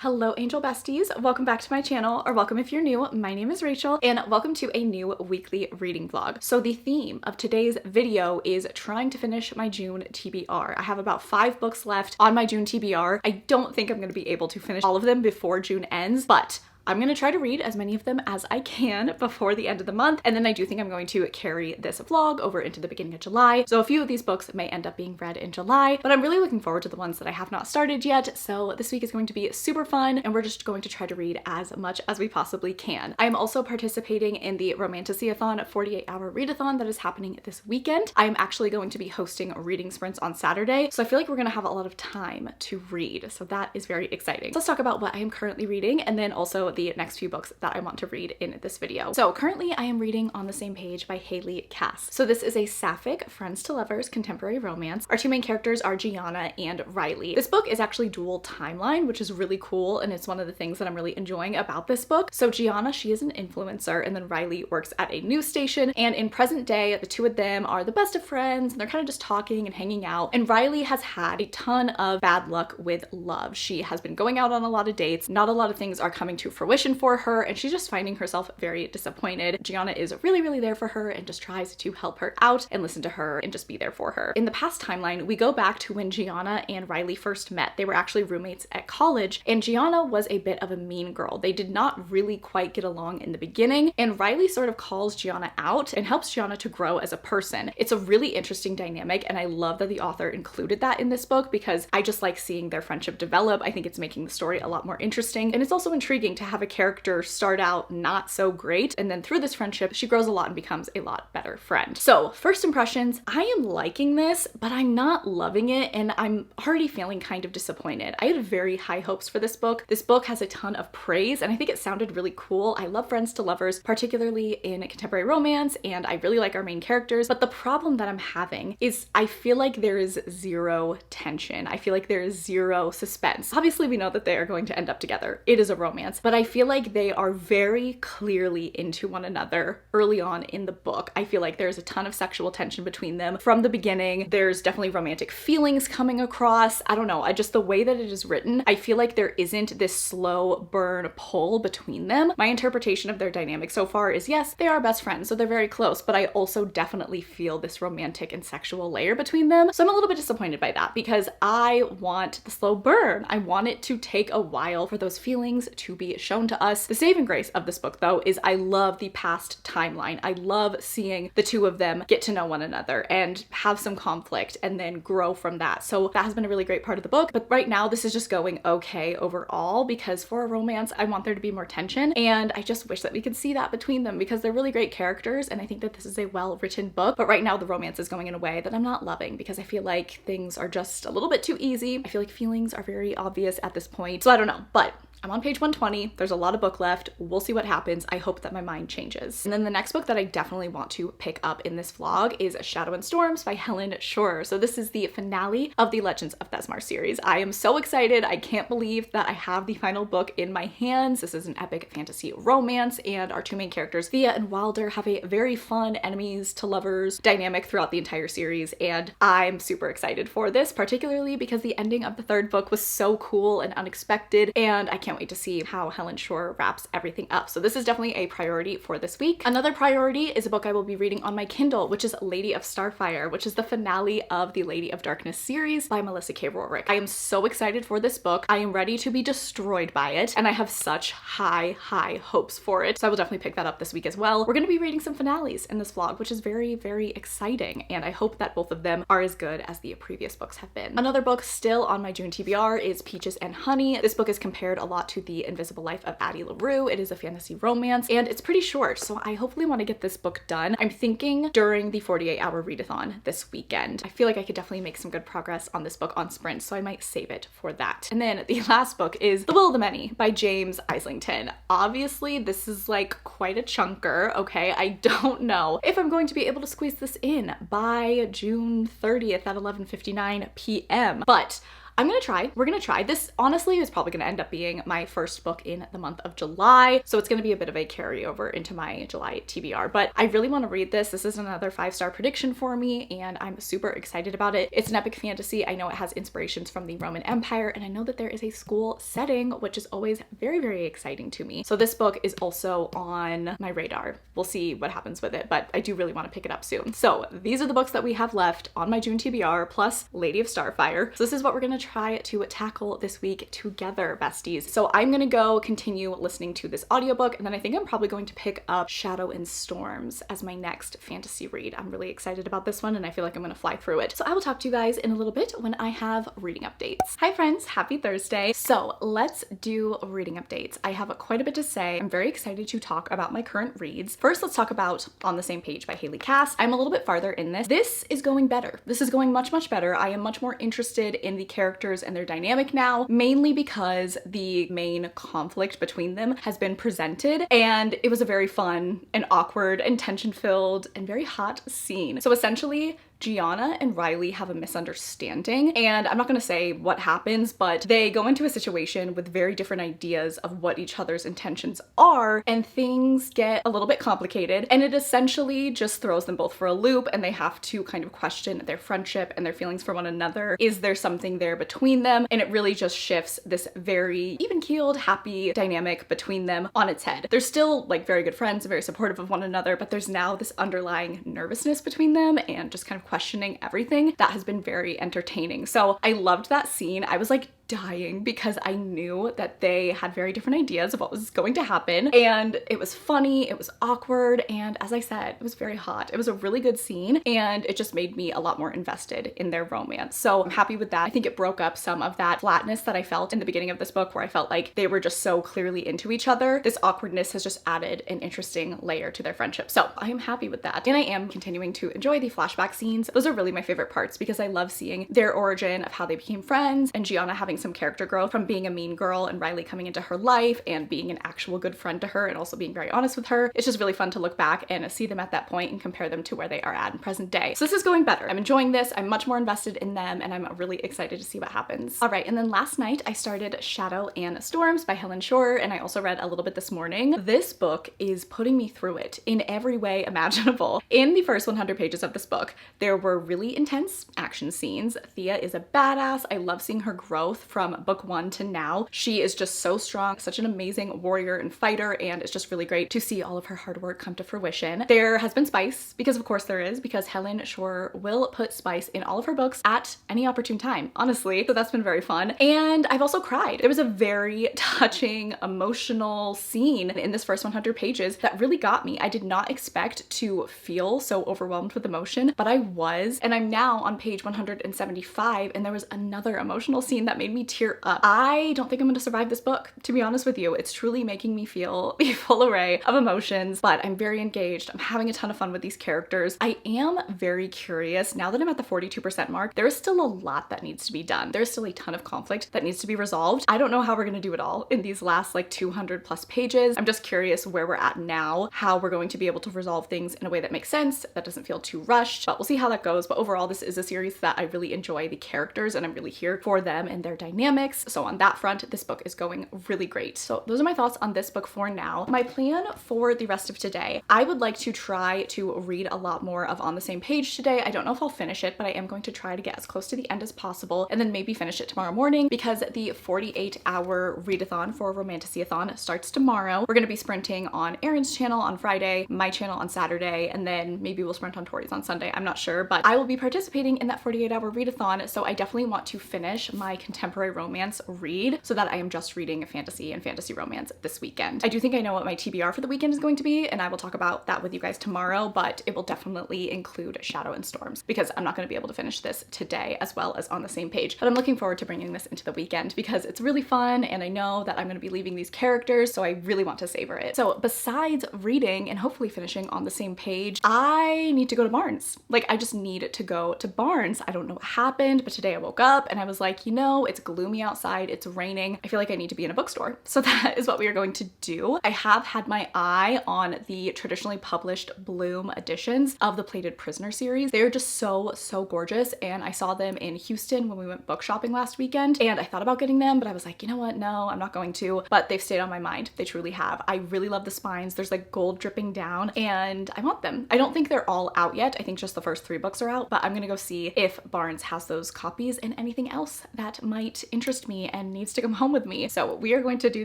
Hello Angel Besties, welcome back to my channel, or welcome if you're new. My name is Rachel and welcome to a new weekly reading vlog. So the theme of today's video is trying to finish my June TBR. I have about 5 books left on my June TBR. I don't think I'm going to be able to finish all of them before June ends, but I'm going to try to read as many of them as I can before the end of the month, and then I do think I'm going to carry this vlog over into the beginning of July. So a few of these books may end up being read in July, but I'm really looking forward to the ones that I have not started yet. So this week is going to be super fun, and we're just going to try to read as much as we possibly can. I am also participating in the Romantasy-a-thon 48-hour readathon that is happening this weekend. I am actually going to be hosting reading sprints on Saturday, so I feel like we're going to have a lot of time to read. So that is very exciting. So let's talk about what I am currently reading, and then also the next few books that I want to read in this video. So currently I am reading On the Same Page by Haley Cass. So this is a sapphic friends to lovers contemporary romance. Our two main characters are Gianna and Riley. This book is actually dual timeline, which is really cool, and it's one of the things that I'm really enjoying about this book. So Gianna, she is an influencer, and then Riley works at a news station, and in present day the two of them are the best of friends, and they're kind of just talking and hanging out. And Riley has had a ton of bad luck with love. She has been going out on a lot of dates, not a lot of things are coming to fruition for her, and she's just finding herself very disappointed. Gianna is really there for her and just tries to help her out and listen to her and just be there for her. In the past timeline, we go back to when Gianna and Riley first met. They were actually roommates at college, and Gianna was a bit of a mean girl. They did not really quite get along in the beginning, and Riley sort of calls Gianna out and helps Gianna to grow as a person. It's a really interesting dynamic, and I love that the author included that in this book because I just like seeing their friendship develop. I think it's making the story a lot more interesting, and it's also intriguing to have a character start out not so great, and then through this friendship she grows a lot and becomes a lot better friend. So first impressions, I am liking this, but I'm not loving it, and I'm already feeling kind of disappointed. I had very high hopes for this book. This book has a ton of praise, and I think it sounded really cool. I love friends to lovers, particularly in contemporary romance, and I really like our main characters, but the problem that I'm having is I feel like there is zero tension. I feel like there is zero suspense. Obviously we know that they are going to end up together. It is a romance, but I feel like they are very clearly into one another early on in the book. I feel like there's a ton of sexual tension between them from the beginning. There's definitely romantic feelings coming across. I don't know, just the way that it is written, I feel like there isn't this slow burn pull between them. My interpretation of their dynamic so far is yes, they are best friends, so they're very close, but I also definitely feel this romantic and sexual layer between them. So I'm a little bit disappointed by that because I want the slow burn. I want it to take a while for those feelings to be shown to us. The saving grace of this book though is I love the past timeline. I love seeing the two of them get to know one another and have some conflict and then grow from that. So that has been a really great part of the book, but right now this is just going okay overall because for a romance I want there to be more tension, and I just wish that we could see that between them because they're really great characters, and I think that this is a well-written book, but right now the romance is going in a way that I'm not loving because I feel like things are just a little bit too easy. I feel like feelings are very obvious at this point, so I don't know, but I'm on page 120. There's a lot of book left. We'll see what happens. I hope that my mind changes. And then the next book that I definitely want to pick up in this vlog is Shadow and Storms by Helen Shore. So this is the finale of the Legends of Thesmar series. I am so excited. I can't believe that I have the final book in my hands. This is an epic fantasy romance, and our two main characters, Thea and Wilder, have a very fun enemies to lovers dynamic throughout the entire series, and I'm super excited for this, particularly because the ending of the third book was so cool and unexpected, and I can't wait to see how Helen Shore wraps everything up. So this is definitely a priority for this week. Another priority is a book I will be reading on my Kindle, which is Lady of Starfire, which is the finale of the Lady of Darkness series by Melissa K. Rorick. I am so excited for this book. I am ready to be destroyed by it, and I have such high hopes for it. So I will definitely pick that up this week as well. We're going to be reading some finales in this vlog, which is very exciting, and I hope that both of them are as good as the previous books have been. Another book still on my June TBR is Peaches and Honey. This book is compared a lot to The Invisible Life of Addie LaRue. It is a fantasy romance, and it's pretty short, so I hopefully want to get this book done. I'm thinking during the 48-hour readathon this weekend. I feel like I could definitely make some good progress on this book on sprint, so I might save it for that. And then the last book is The Will of the Many by James Islington. Obviously, this is like quite a chunker, okay? I don't know if I'm going to be able to squeeze this in by June 30th at 11:59 p.m., but I'm gonna try. We're gonna try. This honestly is probably gonna end up being my first book in the month of July, so it's gonna be a bit of a carryover into my July TBR, but I really want to read this. This is another 5-star prediction for me, and I'm super excited about it. It's an epic fantasy. I know it has inspirations from the Roman Empire, and I know that there is a school setting, which is always very, very exciting to me. So this book is also on my radar. We'll see what happens with it, but I do really want to pick it up soon. So these are the books that we have left on my June TBR, plus Lady of Starfire. So this is what we're gonna try to tackle this week together, besties. So I'm gonna go continue listening to this audiobook, and then I think I'm probably going to pick up Shadow and Storms as my next fantasy read. I'm really excited about this one, and I feel like I'm gonna fly through it. So I will talk to you guys in a little bit when I have reading updates. Hi friends, happy Thursday. So let's do reading updates. I have quite a bit to say. I'm very excited to talk about my current reads. First, let's talk about On the Same Page by Haley Cass. I'm a little bit farther in this. This is going better. This is going much, much better. I am much more interested in the characters and their dynamic now, mainly because the main conflict between them has been presented, and it was a very fun and awkward and tension-filled and very hot scene. So essentially, Gianna and Riley have a misunderstanding, and I'm not gonna say what happens, but they go into a situation with very different ideas of what each other's intentions are, and things get a little bit complicated, and it essentially just throws them both for a loop, and they have to kind of question their friendship and their feelings for one another. Is there something there between them? And it really just shifts this very even-keeled, happy dynamic between them on its head. They're still like very good friends and very supportive of one another, but there's now this underlying nervousness between them and just kind of questioning everything that has been very entertaining. So I loved that scene. I was like dying because I knew that they had very different ideas of what was going to happen, and it was funny, it was awkward, and as I said, it was very hot. It was a really good scene, and it just made me a lot more invested in their romance. So I'm happy with that. I think it broke up some of that flatness that I felt in the beginning of this book, where I felt like they were just so clearly into each other. This awkwardness has just added an interesting layer to their friendship. So I am happy with that, and I am continuing to enjoy the flashback scenes. Those are really my favorite parts because I love seeing their origin of how they became friends, and Gianna having some character growth from being a mean girl and Riley coming into her life and being an actual good friend to her and also being very honest with her. It's just really fun to look back and see them at that point and compare them to where they are at in present day. So this is going better. I'm enjoying this. I'm much more invested in them, and I'm really excited to see what happens. All right, and then last night I started Shadow and Storms by Helen Shore, and I also read a little bit this morning. This book is putting me through it in every way imaginable. In the first 100 pages of this book, there were really intense action scenes. Thea is a badass. I love seeing her growth from book 1 to now. She is just so strong, such an amazing warrior and fighter, and it's just really great to see all of her hard work come to fruition. There has been spice, because of course there is, because Helen Shore will put spice in all of her books at any opportune time, honestly. So that's been very fun. And I've also cried. There was a very touching, emotional scene in this first 100 pages that really got me. I did not expect to feel so overwhelmed with emotion, but I was, and I'm now on page 175, and there was another emotional scene that made me tear up. I don't think I'm gonna survive this book, to be honest with you. It's truly making me feel a full array of emotions, but I'm very engaged. I'm having a ton of fun with these characters. I am very curious. Now that I'm at the 42% mark, there is still a lot that needs to be done. There's still a ton of conflict that needs to be resolved. I don't know how we're gonna do it all in these last like 200 plus pages. I'm just curious where we're at now, how we're going to be able to resolve things in a way that makes sense, that doesn't feel too rushed, but we'll see how that goes. But overall, this is a series that I really enjoy the characters, and I'm really here for them and their dynamics. So on that front, this book is going really great. So those are my thoughts on this book for now. My plan for the rest of today, I would like to try to read a lot more of On the Same Page today. I don't know if I'll finish it, but I am going to try to get as close to the end as possible, and then maybe finish it tomorrow morning, because the 48-hour readathon for Romantasy-a-thon starts tomorrow. We're going to be sprinting on Erin's channel on Friday, my channel on Saturday, and then maybe we'll sprint on Tori's on Sunday. I'm not sure, but I will be participating in that 48-hour readathon, so I definitely want to finish my contemporary romance read so that I am just reading fantasy and fantasy romance this weekend. I do think I know what my TBR for the weekend is going to be, and I will talk about that with you guys tomorrow, but it will definitely include Shadow and Storms, because I'm not going to be able to finish this today as well as On the Same Page. But I'm looking forward to bringing this into the weekend because it's really fun, and I know that I'm going to be leaving these characters, so I really want to savor it. So besides reading and hopefully finishing On the Same Page, I need to go to Barnes. Like, I just need to go to Barnes. I don't know what happened, but today I woke up and I was like, you know, it's It's gloomy outside, it's raining. I feel like I need to be in a bookstore. So that is what we are going to do. I have had my eye on the traditionally published Bloom editions of the Plated Prisoner series. They are just so gorgeous, and I saw them in Houston when we went book shopping last weekend, and I thought about getting them, but I was like, you know what? No, I'm not going to. But they've stayed on my mind. They truly have. I really love the spines. There's like gold dripping down, and I want them. I don't think they're all out yet. I think just the first 3 books are out, but I'm gonna go see if Barnes has those copies and anything else that might interest me and needs to come home with me. So we are going to do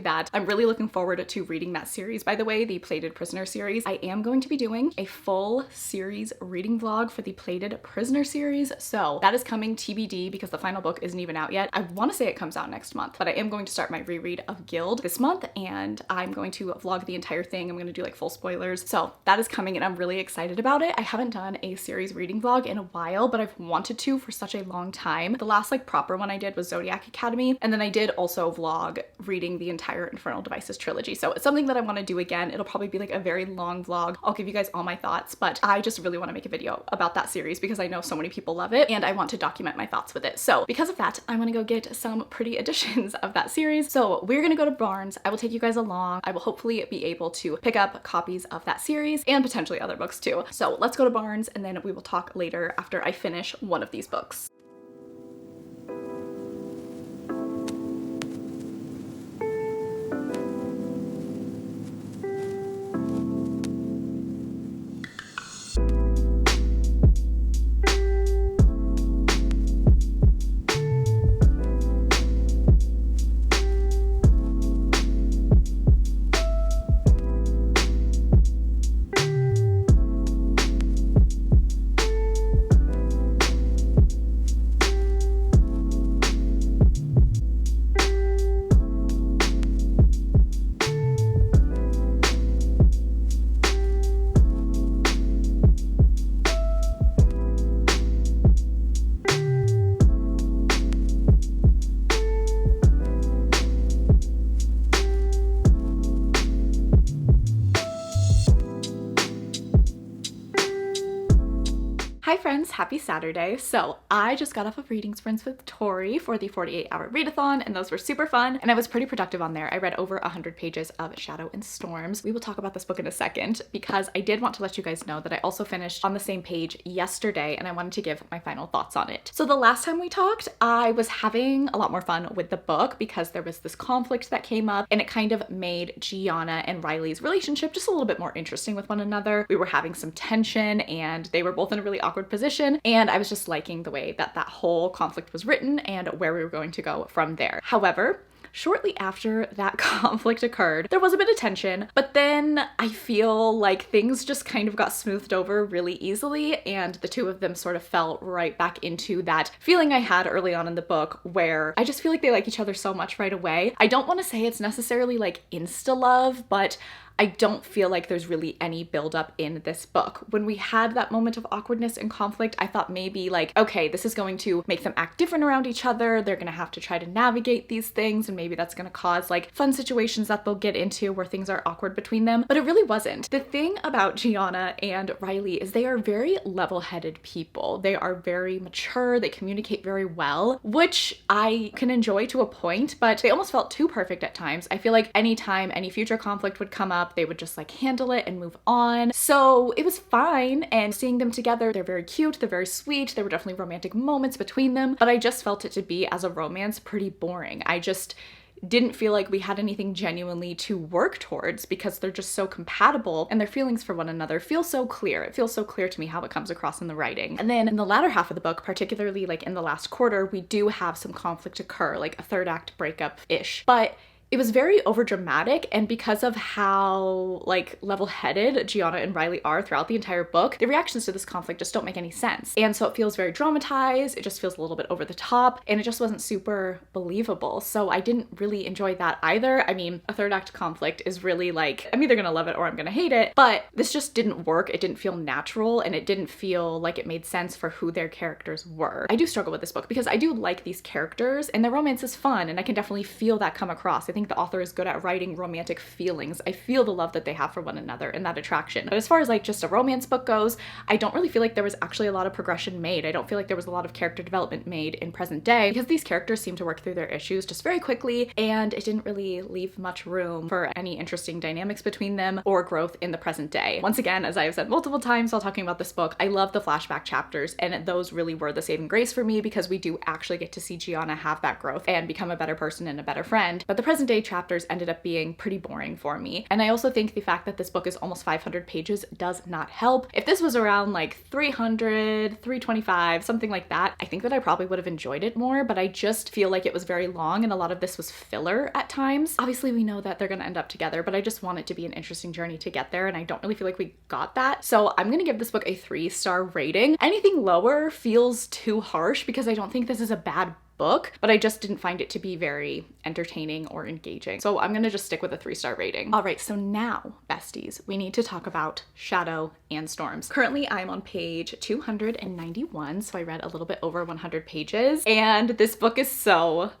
that. I'm really looking forward to reading that series. By the way, the Plated Prisoner series, I am going to be doing a full series reading vlog for the Plated Prisoner series. So that is coming TBD because the final book isn't even out yet. I want to say it comes out next month, but I am going to start my reread of Guild this month, and I'm going to vlog the entire thing. I'm going to do like full spoilers. So that is coming, and I'm really excited about it. I haven't done a series reading vlog in a while, but I've wanted to for such a long time. The last like proper one I did was Zodiac Academy, and then I did also vlog reading the entire Infernal Devices trilogy. So it's something that I want to do again. It'll probably be like a very long vlog. I'll give you guys all my thoughts, but I just really want to make a video about that series because I know so many people love it, and I want to document my thoughts with it. So because of that, I'm gonna go get some pretty editions of that series. So we're gonna go to Barnes. I will take you guys along. I will hopefully be able to pick up copies of that series and potentially other books too. So let's go to Barnes, and then we will talk later after I finish one of these books. Hi friends, happy Saturday. So I just got off of reading sprints with Tori for the 48-hour readathon, and those were super fun, and I was pretty productive on there. I read over 100 pages of Shadow and Storms. We will talk about this book in a second because I did want to let you guys know that I also finished on the same page yesterday, and I wanted to give my final thoughts on it. So the last time we talked, I was having a lot more fun with the book because there was this conflict that came up, and it kind of made Gianna and Riley's relationship just a little bit more interesting with one another. We were having some tension, and they were both in a really awkward position, and I was just liking the way that that whole conflict was written and where we were going to go from there. However, shortly after that conflict occurred, there was a bit of tension, but then I feel like things just kind of got smoothed over really easily, and the two of them sort of fell right back into that feeling I had early on in the book where I just feel like they like each other so much right away. I don't want to say it's necessarily like insta-love, but I don't feel like there's really any buildup in this book. When we had that moment of awkwardness and conflict, I thought maybe like, okay, this is going to make them act different around each other. They're gonna have to try to navigate these things, and maybe that's gonna cause like fun situations that they'll get into where things are awkward between them. But it really wasn't. The thing about Gianna and Riley is they are very level-headed people. They are very mature, they communicate very well, which I can enjoy to a point, but they almost felt too perfect at times. I feel like anytime any future conflict would come up, they would just like handle it and move on. So it was fine, and seeing them together, they're very cute, they're very sweet, there were definitely romantic moments between them, but I just felt it to be, as a romance, pretty boring. I just didn't feel like we had anything genuinely to work towards because they're just so compatible, and their feelings for one another feel so clear. It feels so clear to me how it comes across in the writing. And then in the latter half of the book, particularly like in the last quarter, we do have some conflict occur, like a third act breakup-ish. But it was very overdramatic, and because of how like level-headed Gianna and Riley are throughout the entire book, the reactions to this conflict just don't make any sense. And so it feels very dramatized, it just feels a little bit over the top, and it just wasn't super believable. So I didn't really enjoy that either. I mean, a third act conflict is really like, I'm either gonna love it or I'm gonna hate it, but this just didn't work. It didn't feel natural, and it didn't feel like it made sense for who their characters were. I do struggle with this book because I do like these characters, and their romance is fun, and I can definitely feel that come across. I think the author is good at writing romantic feelings. I feel the love that they have for one another and that attraction. But as far as like just a romance book goes, I don't really feel like there was actually a lot of progression made. I don't feel like there was a lot of character development made in present day because these characters seem to work through their issues just very quickly, and it didn't really leave much room for any interesting dynamics between them or growth in the present day. Once again, as I have said multiple times while talking about this book, I love the flashback chapters, and those really were the saving grace for me because we do actually get to see Gianna have that growth and become a better person and a better friend. But the present day chapters ended up being pretty boring for me. And I also think the fact that this book is almost 500 pages does not help. If this was around like 300, 325, something like that, I think that I probably would have enjoyed it more, but I just feel like it was very long and a lot of this was filler at times. Obviously we know that they're gonna end up together, but I just want it to be an interesting journey to get there, and I don't really feel like we got that. So I'm gonna give this book a 3-star rating. Anything lower feels too harsh because I don't think this is a bad book, but I just didn't find it to be very entertaining or engaging. So I'm gonna just stick with a 3-star rating. All right, so now, besties, we need to talk about Shadow and Storms. Currently, I'm on page 291, so I read a little bit over 100 pages, and this book is so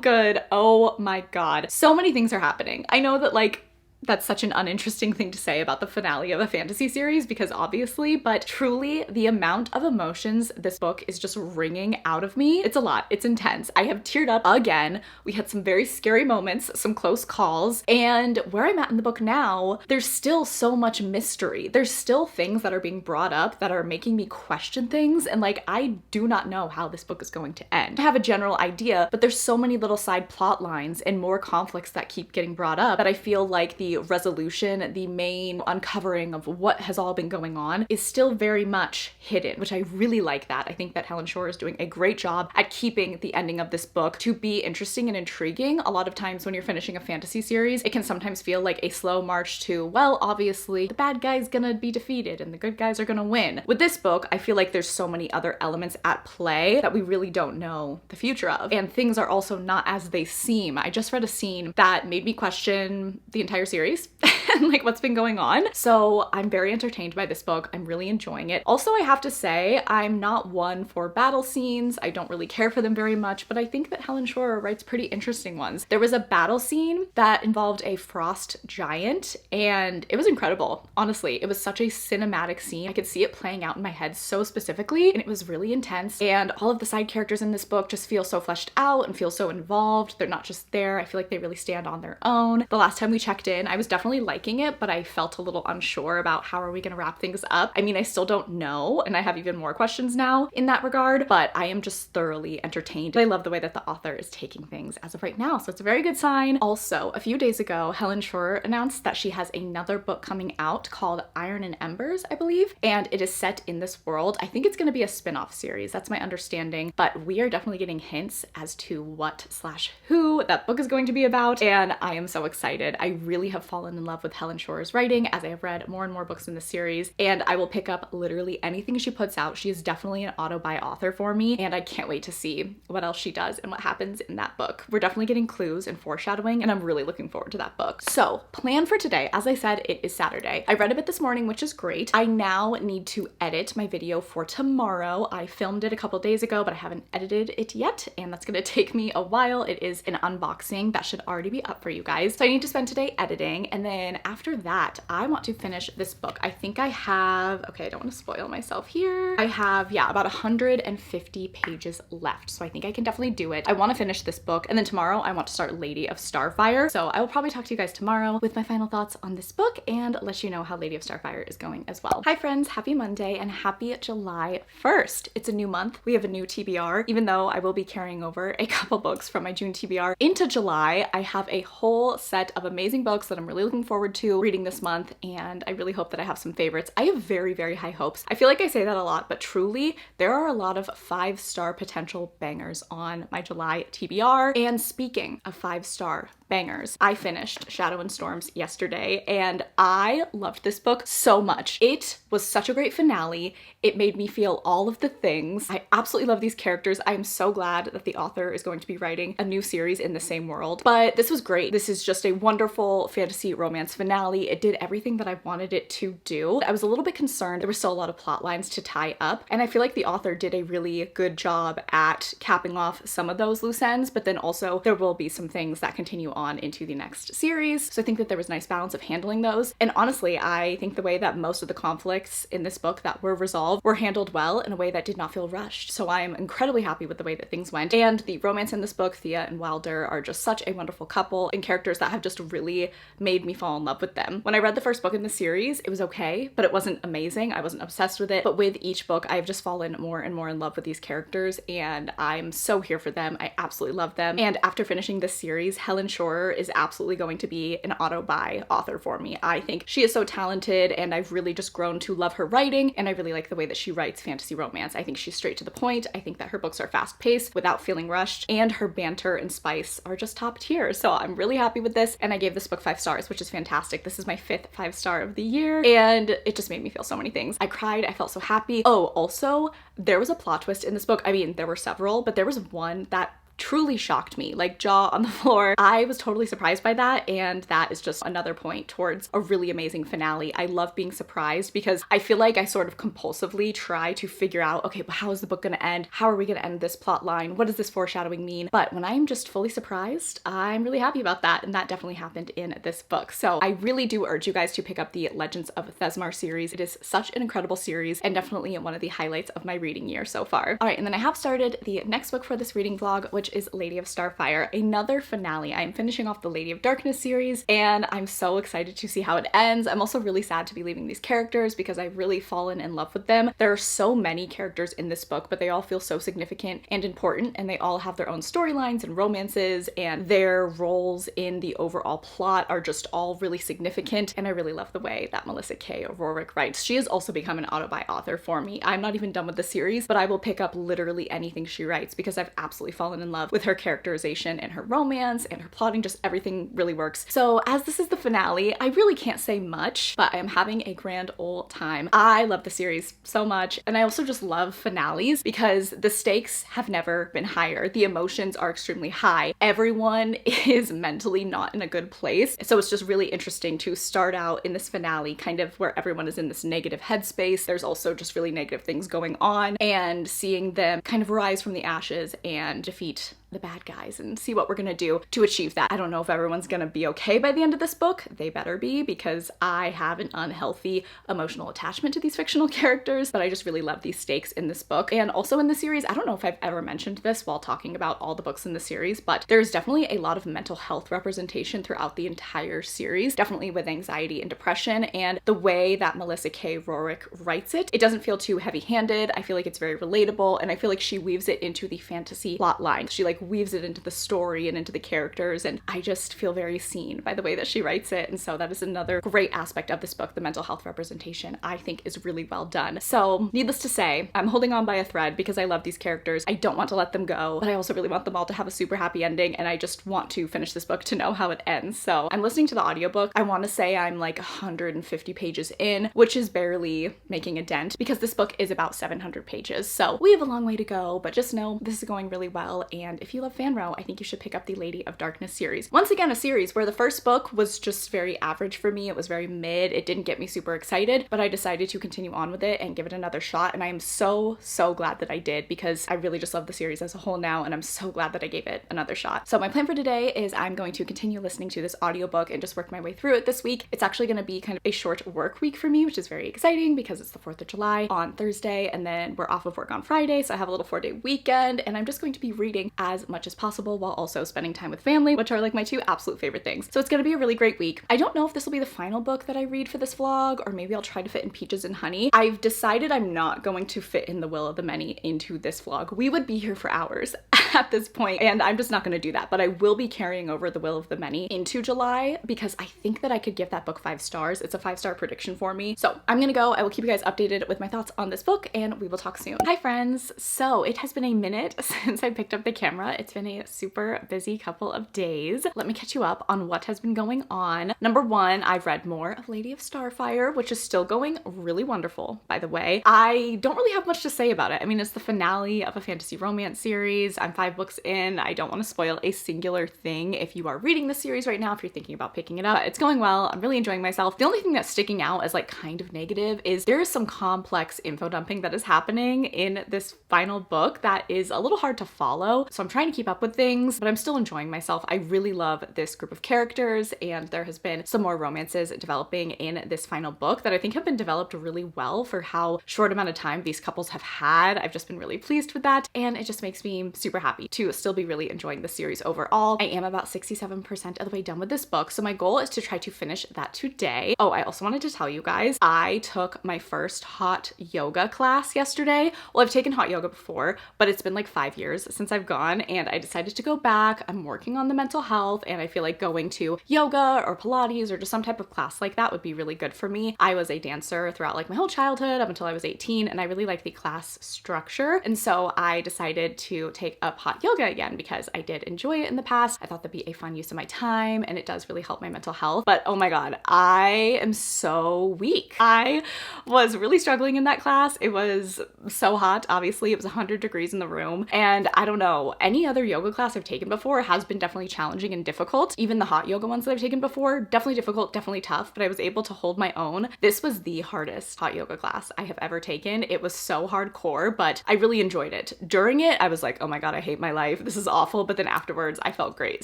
good. Oh my God. So many things are happening. I know that like, that's such an uninteresting thing to say about the finale of a fantasy series because obviously, but truly the amount of emotions this book is just wringing out of me, it's a lot. It's intense. I have teared up again. We had some very scary moments, some close calls, and where I'm at in the book now, there's still so much mystery. There's still things that are being brought up that are making me question things, and like, I do not know how this book is going to end. I have a general idea, but there's so many little side plot lines and more conflicts that keep getting brought up that I feel like the resolution, the main uncovering of what has all been going on is still very much hidden, which I really like that. I think that Helen Shore is doing a great job at keeping the ending of this book to be interesting and intriguing. A lot of times when you're finishing a fantasy series, it can sometimes feel like a slow march to, well, obviously the bad guy's gonna be defeated and the good guys are gonna win. With this book, I feel like there's so many other elements at play that we really don't know the future of, and things are also not as they seem. I just read a scene that made me question the entire series and like what's been going on. So I'm very entertained by this book. I'm really enjoying it. Also, I have to say, I'm not one for battle scenes. I don't really care for them very much, but I think that Helen Shore writes pretty interesting ones. There was a battle scene that involved a frost giant, and it was incredible. Honestly, it was such a cinematic scene. I could see it playing out in my head so specifically, and it was really intense. And all of the side characters in this book just feel so fleshed out and feel so involved. They're not just there. I feel like they really stand on their own. The last time we checked in, I was definitely liking it, but I felt a little unsure about how are we gonna wrap things up. I mean, I still don't know, and I have even more questions now in that regard, but I am just thoroughly entertained. I love the way that the author is taking things as of right now, so it's a very good sign. Also, a few days ago, Helen Shore announced that she has another book coming out called Iron and Embers, I believe, and it is set in this world. I think it's gonna be a spin-off series, that's my understanding, but we are definitely getting hints as to what/who that book is going to be about, and I am so excited. I really have fallen in love with Helen Shore's writing as I have read more and more books in the series, and I will pick up literally anything she puts out. She is definitely an auto-buy author for me, and I can't wait to see what else she does and what happens in that book. We're definitely getting clues and foreshadowing, and I'm really looking forward to that book. So, plan for today. As I said, it is Saturday. I read a bit this morning, which is great. I now need to edit my video for tomorrow. I filmed it a couple days ago, but I haven't edited it yet, and that's gonna take me a while. It is an unboxing that should already be up for you guys. So I need to spend today editing, and then after that, I want to finish this book. I think I have, okay, I don't want to spoil myself here. I have, yeah, about 150 pages left. So I think I can definitely do it. I want to finish this book, and then tomorrow I want to start Lady of Starfire. So I will probably talk to you guys tomorrow with my final thoughts on this book and let you know how Lady of Starfire is going as well. Hi friends, happy Monday and happy July 1st. It's a new month. We have a new TBR. Even though I will be carrying over a couple books from my June TBR into July, I have a whole set of amazing books that I'm really looking forward to reading this month, and I really hope that I have some favorites. I have very, very high hopes. I feel like I say that a lot, but truly, there are a lot of 5-star potential bangers on my July TBR. And speaking of 5-star bangers, I finished Shadow and Storms yesterday, and I loved this book so much. It was such a great finale. It made me feel all of the things. I absolutely love these characters. I am so glad that the author is going to be writing a new series in the same world, but this was great. This is just a wonderful fantasy romance finale. It did everything that I wanted it to do. I was a little bit concerned. There were still a lot of plot lines to tie up, and I feel like the author did a really good job at capping off some of those loose ends, but then also there will be some things that continue on into the next series. So I think that there was a nice balance of handling those. And honestly, I think the way that most of the conflicts in this book that were resolved were handled well in a way that did not feel rushed. So I am incredibly happy with the way that things went. And the romance in this book, Thea and Wilder, are just such a wonderful couple and characters that have just really made me fall in love with them. When I read the first book in the series, it was okay, but it wasn't amazing. I wasn't obsessed with it. But with each book, I've just fallen more and more in love with these characters, and I'm so here for them. I absolutely love them. And after finishing this series, Helen Shorer is absolutely going to be an auto-buy author for me. I think she is so talented, and I've really just grown to love her writing, and I really like the way that she writes fantasy romance. I think she's straight to the point. I think that her books are fast-paced without feeling rushed, and her banter and spice are just top tier. So I'm really happy with this, and I gave this book 5 stars, which is fantastic. This is my 5th 5-star of the year, and it just made me feel so many things. I cried, I felt so happy. Oh, also, there was a plot twist in this book. I mean, there were several, but there was one that truly shocked me, like jaw on the floor. I was totally surprised by that, and that is just another point towards a really amazing finale. I love being surprised because I feel like I sort of compulsively try to figure out, okay, but how is the book gonna end? How are we gonna end this plot line? What does this foreshadowing mean? But when I'm just fully surprised, I'm really happy about that, and that definitely happened in this book. So I really do urge you guys to pick up the Legends of Thesmar series. It is such an incredible series and definitely one of the highlights of my reading year so far. All right, and then I have started the next book for this reading vlog, which is Lady of Starfire, another finale. I am finishing off the Lady of Darkness series, and I'm so excited to see how it ends. I'm also really sad to be leaving these characters because I've really fallen in love with them. There are so many characters in this book, but they all feel so significant and important, and they all have their own storylines and romances, and their roles in the overall plot are just all really significant, and I really love the way that Melissa K. Rorick writes. She has also become an auto-buy author for me. I'm not even done with the series, but I will pick up literally anything she writes because I've absolutely fallen in love with her characterization and her romance and her plotting. Just everything really works. So as this is the finale, I really can't say much, but I am having a grand old time. I love the series so much, and I also just love finales because the stakes have never been higher. The emotions are extremely high. Everyone is mentally not in a good place. So it's just really interesting to start out in this finale kind of where everyone is in this negative headspace. There's also just really negative things going on, and seeing them kind of rise from the ashes and defeat the bad guys and see what we're gonna do to achieve that. I don't know if everyone's gonna be okay by the end of this book. They better be, because I have an unhealthy emotional attachment to these fictional characters, but I just really love these stakes in this book. And also in the series, I don't know if I've ever mentioned this while talking about all the books in the series, but there's definitely a lot of mental health representation throughout the entire series, definitely with anxiety and depression, and the way that Melissa K. Rorick writes it, it doesn't feel too heavy-handed. I feel like it's very relatable, and I feel like she weaves it into the fantasy plot line. She like weaves it into the story and into the characters, and I just feel very seen by the way that she writes it. And so that is another great aspect of this book. The mental health representation, I think, is really well done. So needless to say, I'm holding on by a thread because I love these characters. I don't want to let them go, but I also really want them all to have a super happy ending, and I just want to finish this book to know how it ends. So I'm listening to the audiobook. I want to say I'm like 150 pages in, which is barely making a dent because this book is about 700 pages. So we have a long way to go, but just know this is going really well. And if you love fan I think you should pick up the Lady of Darkness series. Once again, a series where the first book was just very average for me. It was very mid. It didn't get me super excited, but I decided to continue on with it and give it another shot. And I am so glad that I did, because I really just love the series as a whole now, and I'm so glad that I gave it another shot. So my plan for today is I'm going to continue listening to this audiobook and just work my way through it this week. It's actually going to be kind of a short work week for me, which is very exciting because it's the 4th of July on Thursday, and then we're off of work on Friday. So I have a little 4-day weekend, and I'm just going to be reading as much as possible while also spending time with family, which are like my 2 absolute favorite things. So it's gonna be a really great week. I don't know if this will be the final book that I read for this vlog, or maybe I'll try to fit in Peaches and Honey. I've decided I'm not going to fit in The Will of the Many into this vlog. We would be here for hours at this point, and I'm just not gonna do that. But I will be carrying over The Will of the Many into July because I think that I could give that book 5 stars. It's a 5-star prediction for me. So I'm gonna go. I will keep you guys updated with my thoughts on this book, and we will talk soon. Hi friends. So it has been a minute since I picked up the camera. It's been a super busy couple of days. Let me catch you up on what has been going on. Number 1, I've read more of Lady of Starfire, which is still going really wonderful, by the way. I don't really have much to say about it. I mean, it's the finale of a fantasy romance series. I'm 5 books in. I don't want to spoil a singular thing if you are reading the series right now, if you're thinking about picking it up. It's going well. I'm really enjoying myself. The only thing that's sticking out as like kind of negative is there is some complex info dumping that is happening in this final book that is a little hard to follow. So I'm trying trying to keep up with things, but I'm still enjoying myself. I really love this group of characters, and there has been some more romances developing in this final book that I think have been developed really well for how short amount of time these couples have had. I've just been really pleased with that, and it just makes me super happy to still be really enjoying the series overall. I am about 67% of the way done with this book, so my goal is to try to finish that today. Oh, I also wanted to tell you guys, I took my first hot yoga class yesterday. Well, I've taken hot yoga before, but it's been like 5 years since I've gone, and I decided to go back. I'm working on the mental health, and I feel like going to yoga or Pilates or just some type of class like that would be really good for me. I was a dancer throughout like my whole childhood up until I was 18, and I really liked the class structure. And so I decided to take up hot yoga again because I did enjoy it in the past. I thought that'd be a fun use of my time, and it does really help my mental health. But oh my God, I am so weak. I was really struggling in that class. It was so hot. Obviously, it was 100 degrees in the room. And I don't know, any other yoga class I've taken before has been definitely challenging and difficult. Even the hot yoga ones that I've taken before, definitely difficult, definitely tough, but I was able to hold my own. This was the hardest hot yoga class I have ever taken. It was so hardcore, but I really enjoyed it. During it, I was like, oh my God, I hate my life. This is awful. But then afterwards, I felt great.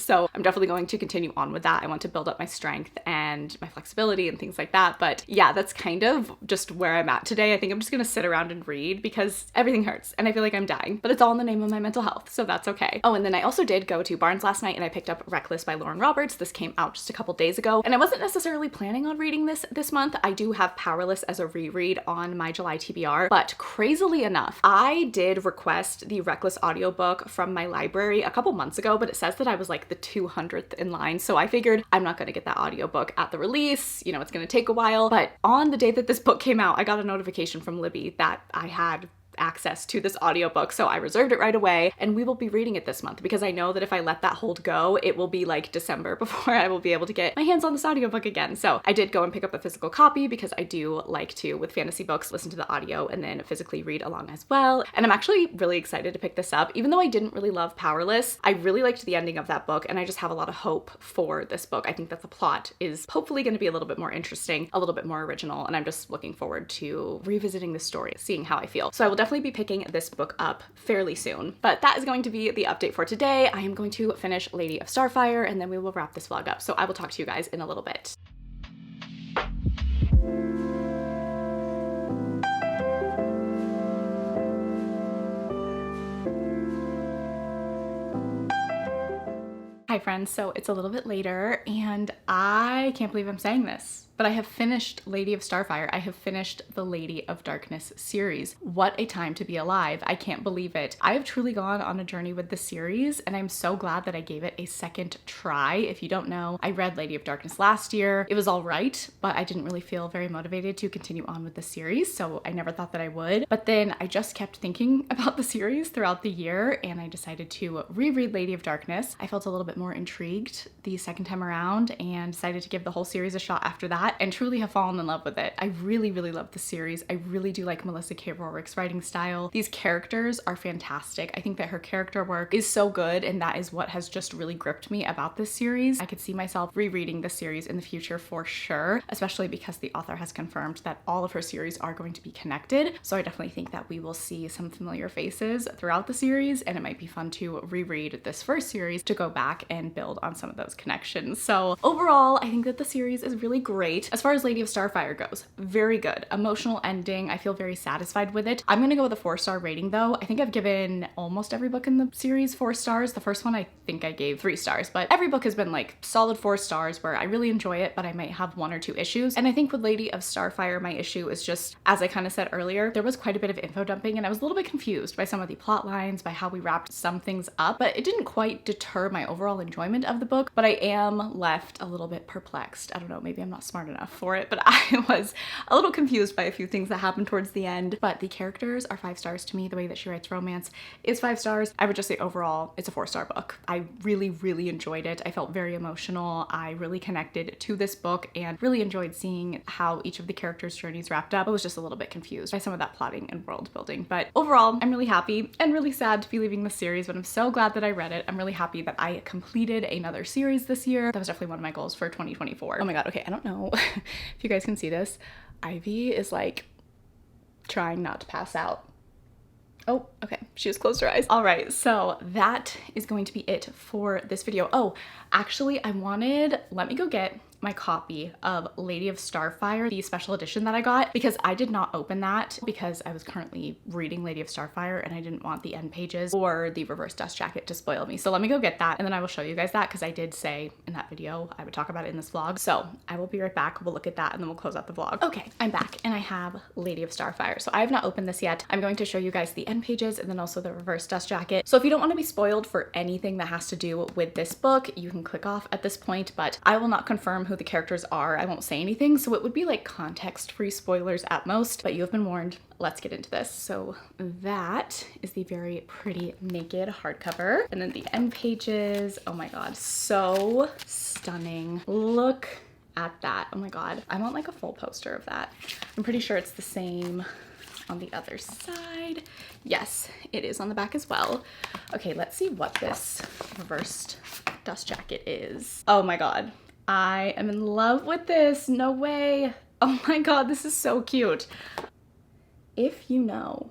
So I'm definitely going to continue on with that. I want to build up my strength and my flexibility and things like that. But yeah, that's kind of just where I'm at today. I think I'm just gonna sit around and read because everything hurts and I feel like I'm dying, but it's all in the name of my mental health, so that's okay. Oh, and then I also did go to Barnes last night and I picked up Reckless by Lauren Roberts. This came out just a couple days ago, and I wasn't necessarily planning on reading this month. I do have Powerless as a reread on my July TBR, but crazily enough, I did request the Reckless audiobook from my library a couple months ago, but it says that I was like the 200th in line, so I figured I'm not gonna get that audiobook at the release, you know, it's gonna take a while. But on the day that this book came out, I got a notification from Libby that I had access to this audiobook, so I reserved it right away, and we will be reading it this month because I know that if I let that hold go, it will be like December before I will be able to get my hands on this audiobook again. So I did go and pick up a physical copy because I do like to, with fantasy books, listen to the audio and then physically read along as well. And I'm actually really excited to pick this up. Even though I didn't really love Powerless, I really liked the ending of that book, and I just have a lot of hope for this book. I think that the plot is hopefully going to be a little bit more interesting, a little bit more original, and I'm just looking forward to revisiting the story, seeing how I feel. So I will definitely be picking this book up fairly soon. But that is going to be the update for today. I am going to finish Lady of Starfire, and then we will wrap this vlog up. So I will talk to you guys in a little bit. Hi friends, so it's a little bit later and I can't believe I'm saying this, but I have finished Lady of Starfire. I have finished the Lady of Darkness series. What a time to be alive. I can't believe it. I have truly gone on a journey with the series, and I'm so glad that I gave it a second try. If you don't know, I read Lady of Darkness last year. It was all right, but I didn't really feel very motivated to continue on with the series, so I never thought that I would. But then I just kept thinking about the series throughout the year, and I decided to reread Lady of Darkness. I felt a little bit more intrigued the second time around and decided to give the whole series a shot after that, and truly have fallen in love with it. I really, really love the series. I really do like Melissa K. Rorick's writing style. These characters are fantastic. I think that her character work is so good, and that is what has just really gripped me about this series. I could see myself rereading the series in the future for sure, especially because the author has confirmed that all of her series are going to be connected. So I definitely think that we will see some familiar faces throughout the series, and it might be fun to reread this first series to go back and build on some of those connections. So overall, I think that the series is really great. As far as Lady of Starfire goes, very good. Emotional ending. I feel very satisfied with it. I'm gonna go with a 4-star rating though. I think I've given almost every book in the series 4 stars. The first one I think I gave 3 stars, but every book has been like solid 4 stars where I really enjoy it, but I might have 1 or 2 issues. And I think with Lady of Starfire, my issue is just, as I kind of said earlier, there was quite a bit of info dumping and I was a little bit confused by some of the plot lines, by how we wrapped some things up, but it didn't quite deter my overall enjoyment of the book, but I am left a little bit perplexed. I don't know, maybe I'm not smart enough for it, but I was a little confused by a few things that happened towards the end. But the characters are 5 stars to me. The way that she writes romance is 5 stars. I would just say overall, it's a 4-star book. I really, really enjoyed it. I felt very emotional. I really connected to this book and really enjoyed seeing how each of the characters' journeys wrapped up. I was just a little bit confused by some of that plotting and world building. But overall, I'm really happy and really sad to be leaving the series, but I'm so glad that I read it. I'm really happy that I completed another series this year. That was definitely one of my goals for 2024. Oh my God, okay, I don't know if you guys can see this. Ivy is like trying not to pass out. Oh, okay. She just closed her eyes. All right, so that is going to be it for this video. Oh, actually, let me go get my copy of Lady of Starfire, the special edition that I got, because I did not open that because I was currently reading Lady of Starfire and I didn't want the end pages or the reverse dust jacket to spoil me. So let me go get that and then I will show you guys that because I did say in that video I would talk about it in this vlog. So I will be right back. We'll look at that and then we'll close out the vlog. Okay, I'm back and I have Lady of Starfire. So I have not opened this yet. I'm going to show you guys the end pages and then also the reverse dust jacket. So if you don't want to be spoiled for anything that has to do with this book, you can click off at this point, but I will not confirm who the characters are. I won't say anything, so it would be like context-free spoilers at most, but you have been warned. Let's get into this. So that is the very pretty naked hardcover, and then the end pages, oh my god, so stunning. Look at that. Oh my god, I want like a full poster of that. I'm pretty sure it's the same on the other side. Yes, it is on the back as well. Okay, let's see what this reversed dust jacket is. Oh my god, I am in love with this. No way. Oh my god, this is so cute. If you know,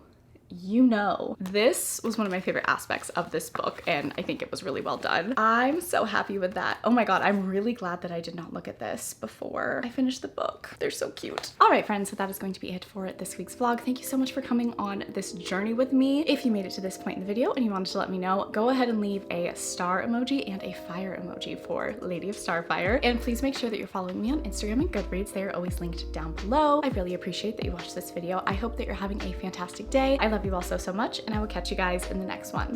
you know. This was one of my favorite aspects of this book and I think it was really well done. I'm so happy with that. Oh my god, I'm really glad that I did not look at this before I finished the book. They're so cute. All right, friends, so that is going to be it for this week's vlog. Thank you so much for coming on this journey with me. If you made it to this point in the video and you wanted to let me know, go ahead and leave a star emoji and a fire emoji for Lady of Starfire. And please make sure that you're following me on Instagram and Goodreads. They are always linked down below. I really appreciate that you watched this video. I hope that you're having a fantastic day. I love you all so much and I will catch you guys in the next one.